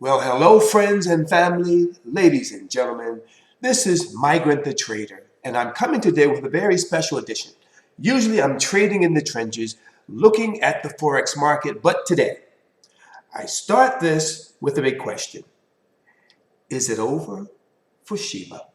Well, hello, friends and family, ladies and gentlemen. This is Migrant the Trader, and I'm coming today with a very special edition. Usually I'm trading in the trenches, looking at the Forex market, but today I start this with a big question. Is it over for Shiba?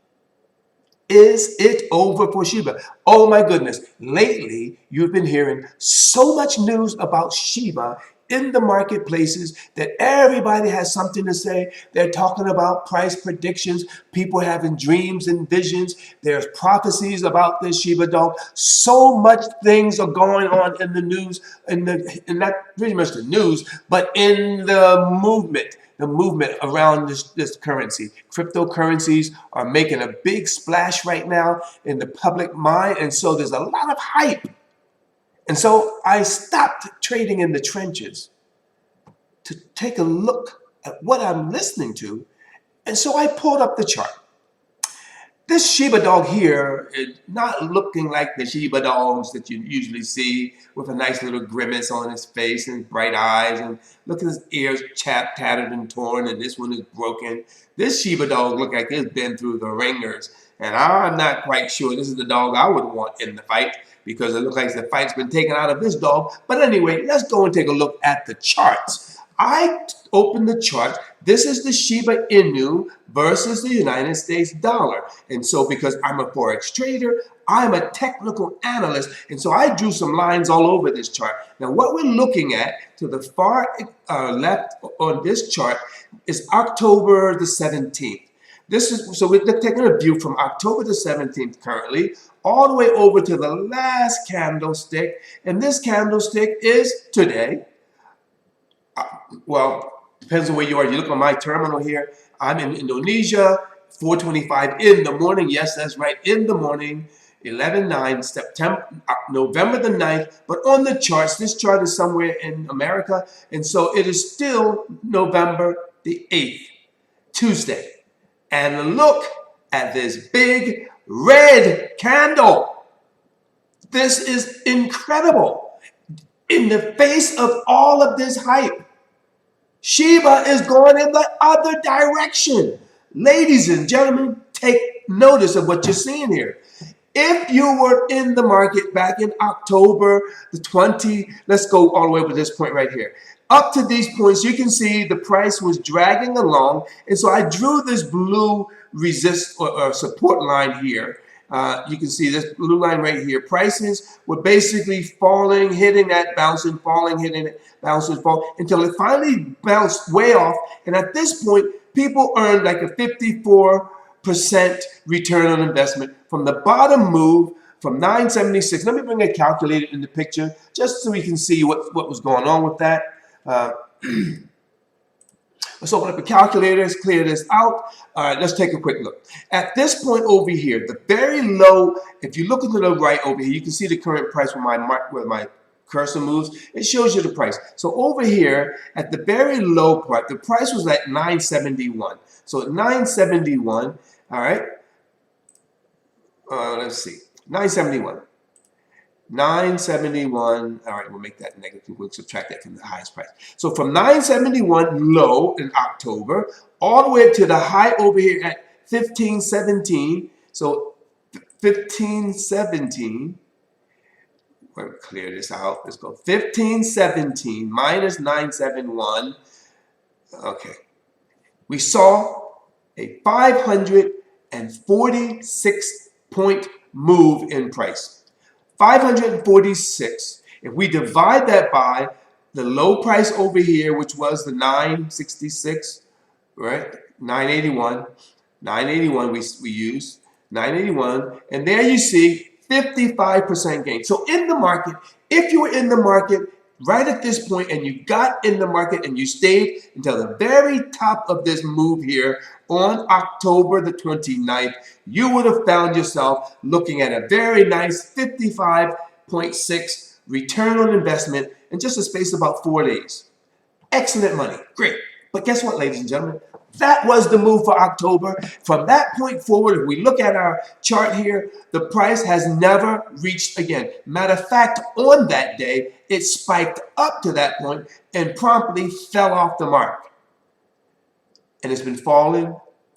Is it over for Shiba? Oh my goodness, lately you've been hearing so much news about Shiba in the marketplaces that everybody has something to say. They're talking about price predictions, people having dreams and visions. There's prophecies about this Shiba dog. So much things are going on in the news, in not pretty much the news, but in the movement around this currency. Cryptocurrencies are making a big splash right now in the public mind, and so there's a lot of hype. And so I stopped trading in the trenches to take a look at what I'm listening to, and so I pulled up the chart. This Shiba dog here is not looking like the Shiba dogs that you usually see with a nice little grimace on his face and bright eyes, and look at his ears chapped, tattered, and torn, and this one is broken. This Shiba dog looks like it's been through the ringers, and I'm not quite sure this is the dog I would want in the fight because it looks like the fight's been taken out of this dog. But anyway, let's go and take a look at the charts. I opened the chart. This is the Shiba Inu versus the United States dollar. And so because I'm a Forex trader, I'm a technical analyst. And so I drew some lines all over this chart. Now what we're looking at to the far left on this chart is October the 17th. So we're taking a view from October the 17th currently all the way over to the last candlestick. And this candlestick is today. Well, depends on where you are. You look on my terminal here. I'm in Indonesia, 4:25 in the morning. Yes, that's right, in the morning, 11/9, November the 9th. But on the charts, this chart is somewhere in America, and so it is still November the 8th, Tuesday. And look at this big red candle. This is incredible. In the face of all of this hype, Shiba is going in the other direction. Ladies and gentlemen, take notice of what you're seeing here. If you were in the market back in October the 20th, let's go all the way up to this point right here. Up to these points, you can see the price was dragging along. And so I drew this blue resist or support line here. You can see this blue line right here. Prices were basically falling, hitting that, bouncing, falling, hitting it, bouncing, falling, until it finally bounced way off. And at this point, people earned like a 54% return on investment from the bottom move from 976. Let me bring a calculator in the picture just so we can see what was going on with that. Let's open up a calculator, let's clear this out. All right, let's take a quick look. At this point over here, the very low, if you look to the right over here, you can see the current price where my cursor moves. It shows you the price. So over here, at the very low part, the price was at 971. So at 971, all right, let's see, 971. 971, all right, we'll make that negative. We'll subtract that from the highest price. So from 971 low in October, all the way up to the high over here at 1517. So 1517, we're going to clear this out. Let's go 1517 minus 971. Okay. We saw a 546 point move in price. 546. If we divide that by the low price over here, which was the 966, right? 981. 981 we used. 981. And there you see 55% gain. So in the market, if you were in the market right at this point and you got in the market and you stayed until the very top of this move here on October the 29th, you would have found yourself looking at a very nice 55.6 return on investment in just a space of about 4 days. Excellent money. Great. But guess what, ladies and gentlemen? That was the move for October. From that point forward, if we look at our chart here, the price has never reached again. Matter of fact, on that day, it spiked up to that point and promptly fell off the mark. and it's been falling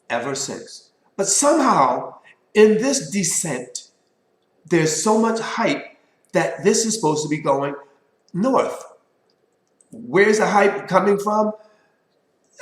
ever since. But somehow, in this descent, there's so much hype that this is supposed to be going north. Where's the hype coming from?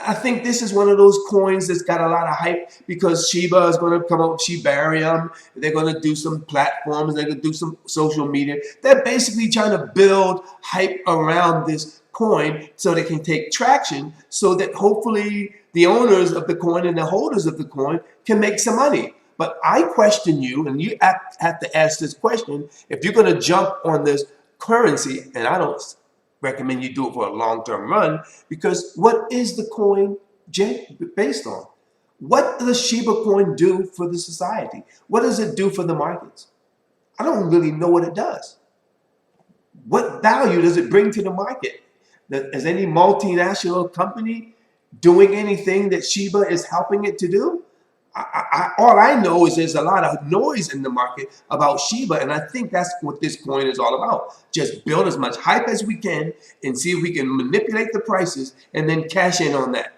I think this is one of those coins that's got a lot of hype because Shiba is going to come up with Shibarium. They're going to do some platforms. They're going to do some social media. They're basically trying to build hype around this coin so they can take traction so that hopefully the owners of the coin and the holders of the coin can make some money. But I question you, and you have to ask this question, if you're going to jump on this currency, and I don't recommend you do it for a long-term run, because what is the coin based on? What does Shiba coin do for the society? What does it do for the markets? I don't really know what it does. What value does it bring to the market? Is any multinational company doing anything that Shiba is helping it to do? All I know is there's a lot of noise in the market about Shiba, and I think that's what this coin is all about. Just build as much hype as we can and see if we can manipulate the prices and then cash in on that.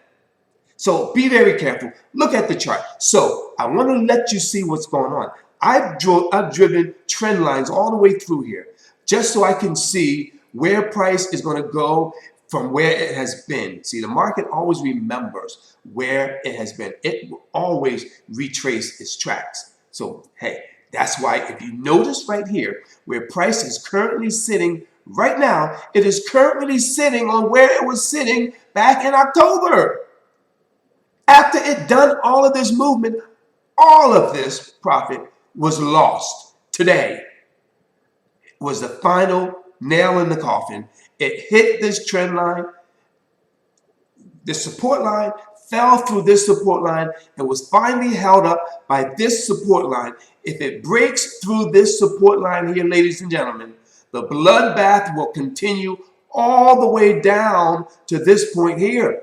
So be very careful. Look at the chart. So I want to let you see what's going on. I've driven trend lines all the way through here just so I can see where price is going to go from where it has been. See, the market always remembers where it has been. It will always retrace its tracks. So, hey, that's why if you notice right here, where price is currently sitting right now, it is currently sitting on where it was sitting back in October. After it done all of this movement, all of this profit was lost. Today was the final nail in the coffin. It hit this trend line, this support line, fell through this support line, and was finally held up by this support line. If it breaks through this support line here, ladies and gentlemen, the bloodbath will continue all the way down to this point here.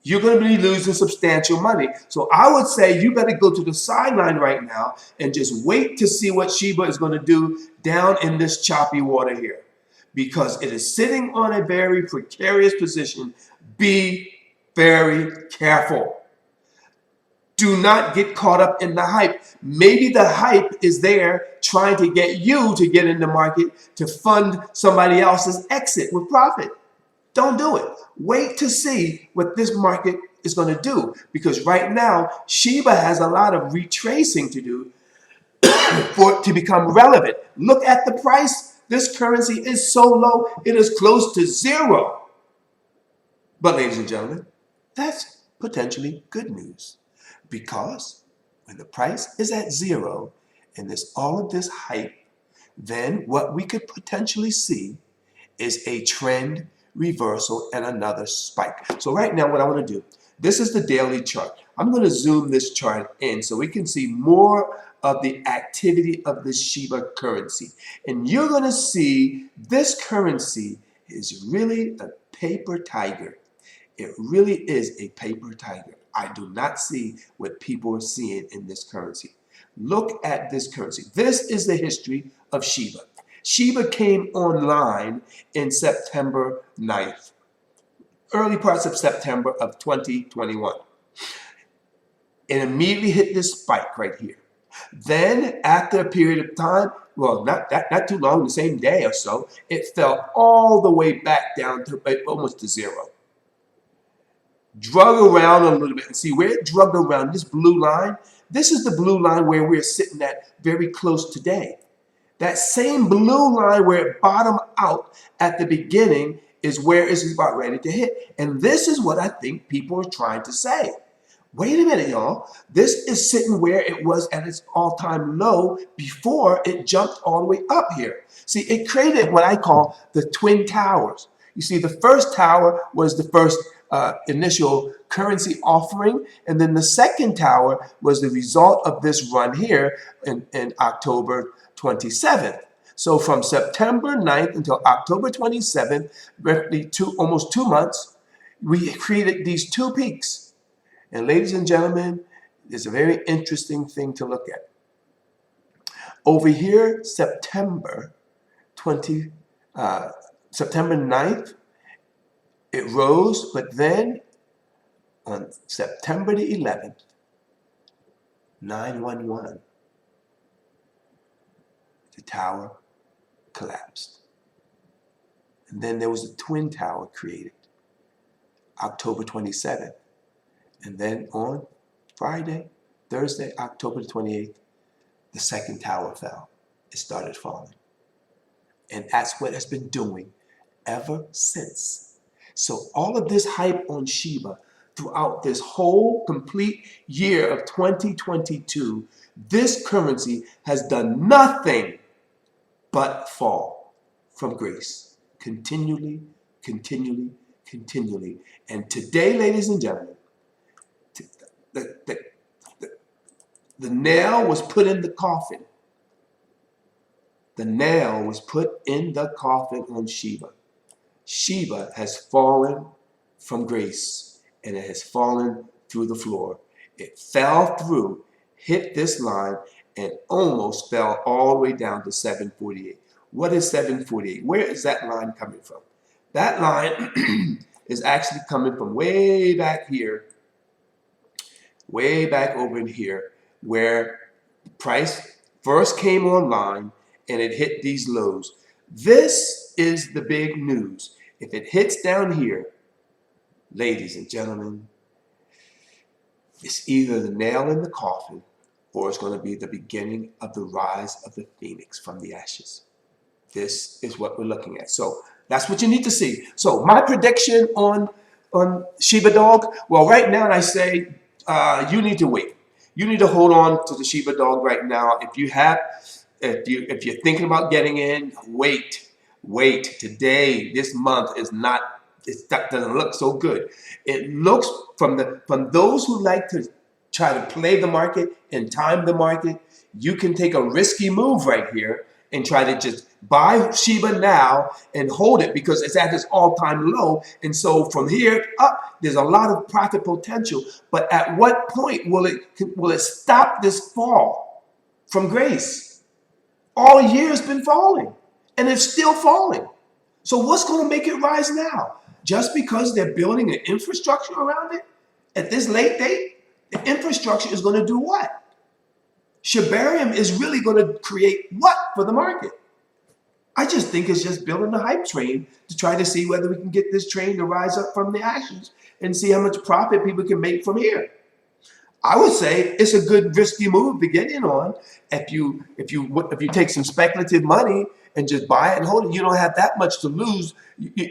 You're going to be losing substantial money. So I would say you better go to the sideline right now and just wait to see what Shiba is going to do down in this choppy water here, because it is sitting on a very precarious position. Be very careful. Do not get caught up in the hype. Maybe the hype is there trying to get you to get in the market to fund somebody else's exit with profit. Don't do it. Wait to see what this market is going to do, because right now Shiba has a lot of retracing to do for it to become relevant. Look at the price. This currency is so low, it is close to zero. But ladies and gentlemen, that's potentially good news, because when the price is at zero and there's all of this hype, then what we could potentially see is a trend reversal and another spike. So right now what I want to do, this is the daily chart. I'm going to zoom this chart in so we can see more of the activity of the Shiba currency. And you're going to see this currency is really a paper tiger. It really is a paper tiger. I do not see what people are seeing in this currency. Look at this currency. This is the history of Shiba. Shiba came online in September 9th, early parts of September of 2021. It immediately hit this spike right here. Then, after a period of time, well, not too long, the same day or so, it fell all the way back down to almost to zero. Drug around a little bit, and see where it drug around, this blue line, this is the blue line where we're sitting at very close today. That same blue line where it bottomed out at the beginning is where it's about ready to hit. And this is what I think people are trying to say. Wait a minute, y'all. This is sitting where it was at its all-time low before it jumped all the way up here. See, it created what I call the twin towers. You see, the first tower was the first initial currency offering, and then the second tower was the result of this run here in October 27th. So from September 9th until October 27th, roughly almost 2 months, we created these two peaks. And ladies and gentlemen, there's a very interesting thing to look at. Over here, September 9th, it rose, but then on September the 11th, 911, the tower collapsed. And then there was a twin tower created, October 27th. And then on Friday, Thursday, October 28th, the second tower fell. It started falling. And that's what it's been doing ever since. So all of this hype on Shiba throughout this whole complete year of 2022, this currency has done nothing but fall from grace. Continually, continually, continually. And today, ladies and gentlemen, the nail was put in the coffin. The nail was put in the coffin on Shiba. Shiba has fallen from grace, and it has fallen through the floor. It fell through, hit this line, and almost fell all the way down to 748. What is 748? Where is that line coming from? That line is actually coming from way back here, way back over in here, where price first came online and it hit these lows. This is the big news. If it hits down here, ladies and gentlemen, it's either the nail in the coffin or it's going to be the beginning of the rise of the phoenix from the ashes. This is what we're looking at. So that's what you need to see. So my prediction on Shiba Dog, well, right now I say you need to wait. You need to hold on to the Shiba Dog right now. If you're thinking about getting in, wait. Today, this month is not. That doesn't look so good. It looks from those who like to try to play the market and time the market. You can take a risky move right here and try to just buy Shiba now and hold it because it's at its all-time low. And so from here up, there's a lot of profit potential. But at what point will it stop this fall from grace? All year it's been falling, and it's still falling. So what's going to make it rise now? Just because they're building an infrastructure around it at this late date? The infrastructure is going to do what? Shibarium is really going to create what for the market? I just think it's just building a hype train to try to see whether we can get this train to rise up from the ashes and see how much profit people can make from here. I would say it's a good risky move to get in on. If you take some speculative money and just buy it and hold it, you don't have that much to lose.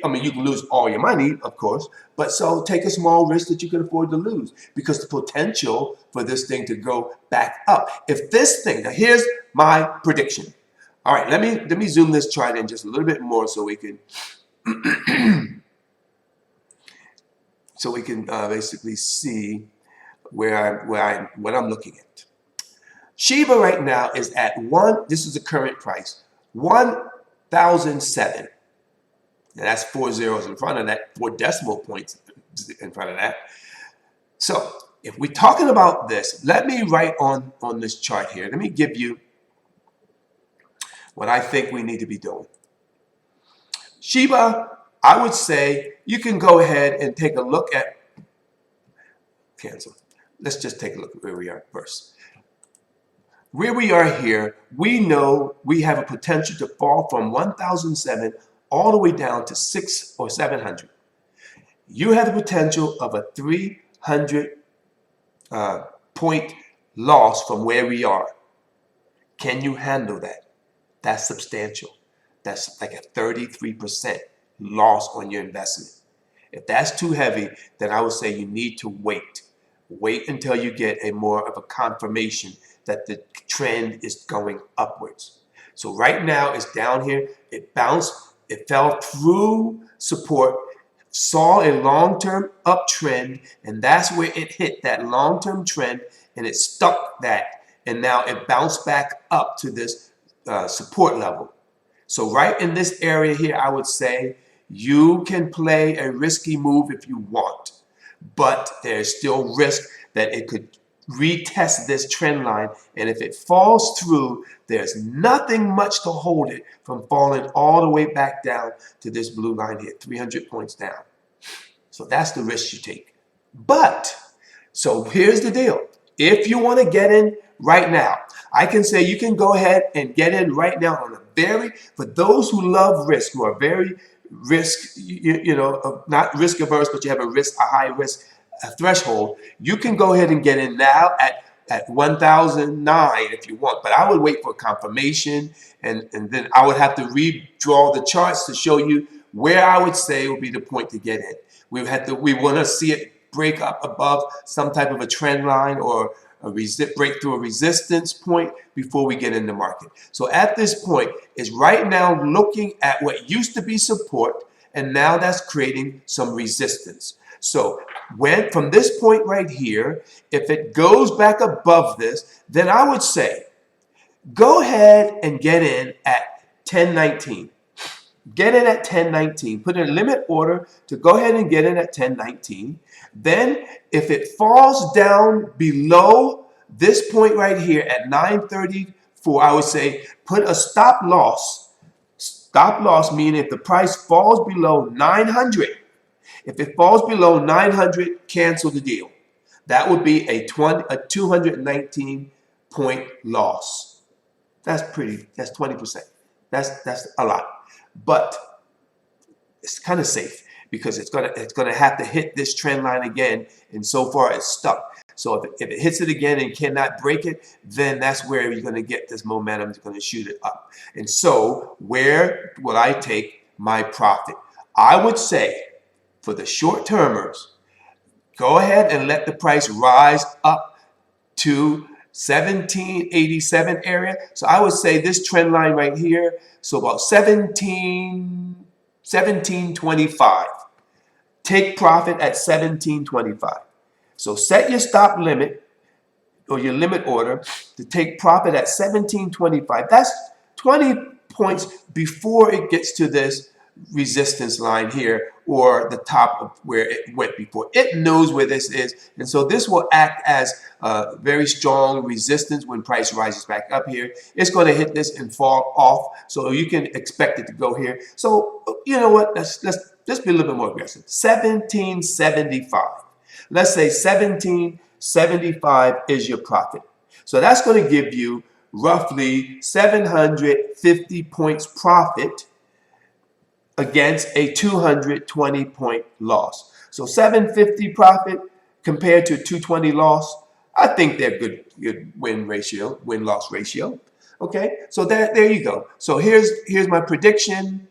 I mean, you can lose all your money, of course, but so take a small risk that you can afford to lose because the potential for this thing to go back up. If this thing, now here's my prediction. All right, let me zoom this chart in just a little bit more so we can basically see what I'm looking at. Shiba right now is at this is the current price, 1,007. And that's 4 zeros in front of that, 4 decimal points in front of that. So if we're talking about this, let me write on this chart here. Let me give you what I think we need to be doing. Shiba, I would say you can go ahead and take a look at, cancel. Let's just take a look at where we are first. Where we are here, we know we have a potential to fall from 1,007 all the way down to 600 or 700. You have the potential of a 300 point loss from where we are. Can you handle that? That's substantial. That's like a 33% loss on your investment. If that's too heavy, then I would say you need to wait. Wait until you get a more of a confirmation that the trend is going upwards. So right now it's down here. It bounced. It fell through support, saw a long-term uptrend, and that's where it hit that long-term trend, and it stuck that. And now it bounced back up to this support level. So right in this area here, I would say you can play a risky move if you want, but there's still risk that it could retest this trend line, and if it falls through, there's nothing much to hold it from falling all the way back down to this blue line here, 300 points down. So that's the risk you take. But, so here's the deal. If you want to get in right now, I can say you can go ahead and get in right now on a for those who love risk, who are very not risk averse, but you have a high risk threshold, you can go ahead and get in now at 1009 if you want. But I would wait for confirmation, and then I would have to redraw the charts to show you where I would say would be the point to get in. We want to see it break up above some type of a trend line or break through a resistance point before we get in the market. So at this point is right now looking at what used to be support, and now that's creating some resistance. So from this point right here, if it goes back above this, then I would say go ahead and get in at 1019. Get in at 1019. Put a limit order to go ahead and get in at 1019. Then if it falls down below this point right here at 934, I would say put a stop loss. Stop loss meaning if the price falls below 900. If it falls below 900, cancel the deal. That would be a 219 point loss. That's 20%. That's a lot. But it's kind of safe because it's gonna have to hit this trend line again, and so far it's stuck. So if it hits it again and cannot break it, then that's where you're gonna get this momentum. It's gonna shoot it up. And so where will I take my profit? I would say for the short termers, go ahead and let the price rise up to 1787 area. So I would say this trend line right here, so about 1725. Take profit at 1725. So set your stop limit or your limit order to take profit at 1725. That's 20 points before it gets to this resistance line here, or the top of where it went before. It knows where this is, and so this will act as a very strong resistance when price rises back up here. It's going to hit this and fall off, so you can expect it to go here. So you know what? Let's be a little bit more aggressive. 1775. Let's say 1775 is your profit. So that's going to give you roughly 750 points profit against a 220 point loss. So 750 profit compared to 220 loss, I think they're good win-loss ratio. Okay, so there you go. So here's my prediction.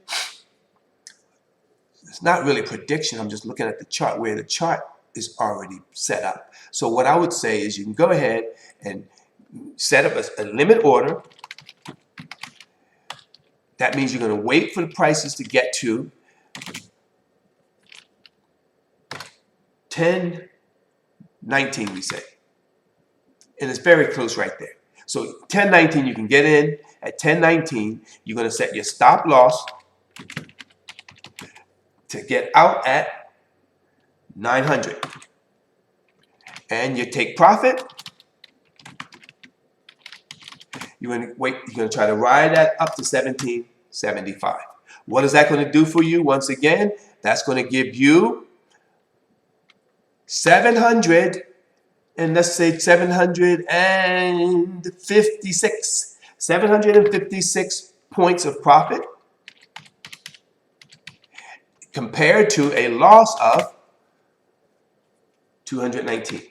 It's not really a prediction. I'm just looking at the chart where the chart is already set up. So what I would say is you can go ahead and set up a limit order. That means you're going to wait for the prices to get to 1019, we say. And it's very close right there. So 1019, you can get in at 1019. You're going to set your stop loss to get out at 900. And you take profit. You're going to try to ride that up to 1775. What is that going to do for you? Once again, that's going to give you 700, and let's say 756 points of profit compared to a loss of 219.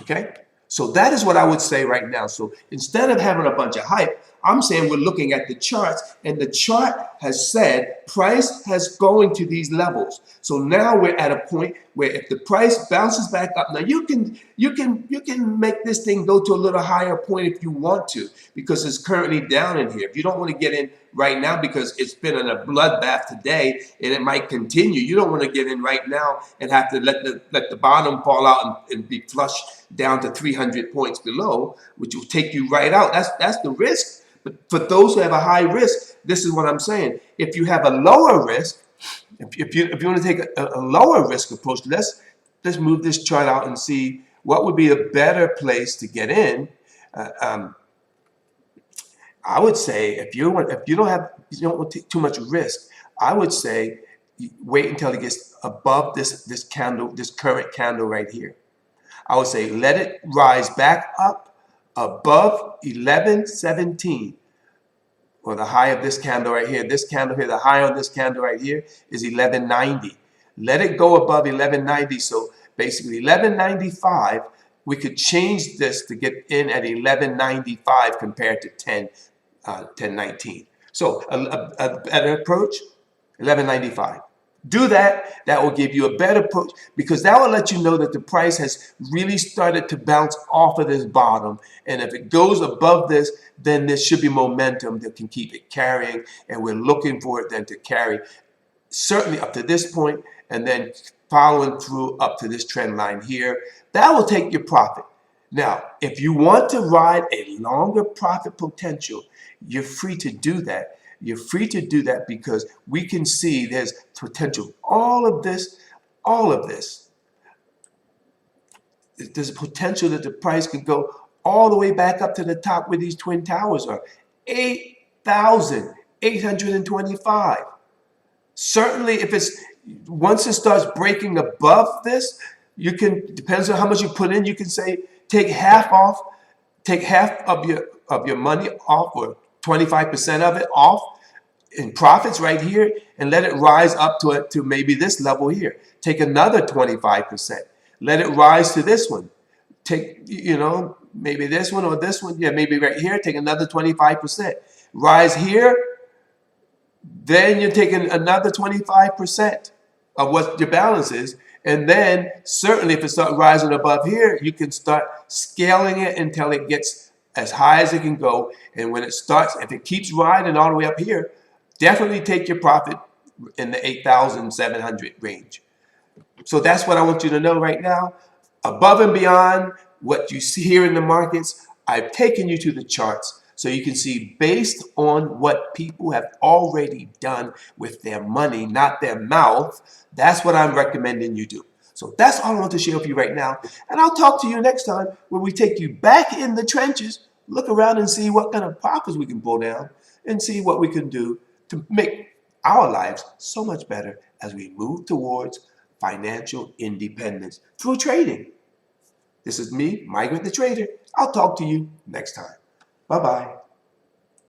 Okay? So that is what I would say right now. So instead of having a bunch of hype, I'm saying we're looking at the charts, and the chart has said price has going to these levels. So now we're at a point where if the price bounces back up, now you can make this thing go to a little higher point if you want to, because it's currently down in here. If you don't want to get in right now because it's been in a bloodbath today and it might continue, you don't want to get in right now and have to let the bottom fall out and be flushed down to 300 points below, which will take you right out. That's the risk. But for those who have a high risk, this is what I'm saying. If you have a lower risk, if you want to take a lower risk approach, let's move this chart out and see what would be a better place to get in. I would say if you don't want to take too much risk, I would say wait until it gets above this candle, this current candle right here. I would say let it rise back up above 1117, or the high of this candle right here. This candle here, the high on this candle right here is 1190. Let it go above 1190. So basically 1195, we could change this to get in at 1195 compared to 1019. So a better approach, 1195. Do that. That will give you a better approach, because that will let you know that the price has really started to bounce off of this bottom. And if it goes above this, then there should be momentum that can keep it carrying. And we're looking for it then to carry certainly up to this point, and then following through up to this trend line here. That will take your profit. Now, if you want to ride a longer profit potential, you're free to do that. You're free to do that because we can see there's potential. All of this, there's a potential that the price can go all the way back up to the top where these twin towers are. 8,825. Certainly, if it's once it starts breaking above this, you can, depends on how much you put in, you can say take half off, take half of your money off, or 25% of it off in profits right here, and let it rise up to maybe this level here. Take another 25%. Let it rise to this one. Take, maybe this one or this one. Yeah, maybe right here, take another 25%. Rise here, then you're taking another 25% of what your balance is. And then certainly if it starts rising above here, you can start scaling it until it gets as high as it can go. And when it starts, if it keeps riding all the way up here, definitely take your profit in the 8,700 range. So that's what I want you to know right now. Above and beyond what you see here in the markets, I've taken you to the charts so you can see based on what people have already done with their money, not their mouth. That's what I'm recommending you do. So that's all I want to share with you right now. And I'll talk to you next time when we take you back in the trenches, look around and see what kind of profits we can pull down and see what we can do to make our lives so much better as we move towards financial independence through trading. This is me, Migrant the Trader. I'll talk to you next time. Bye-bye.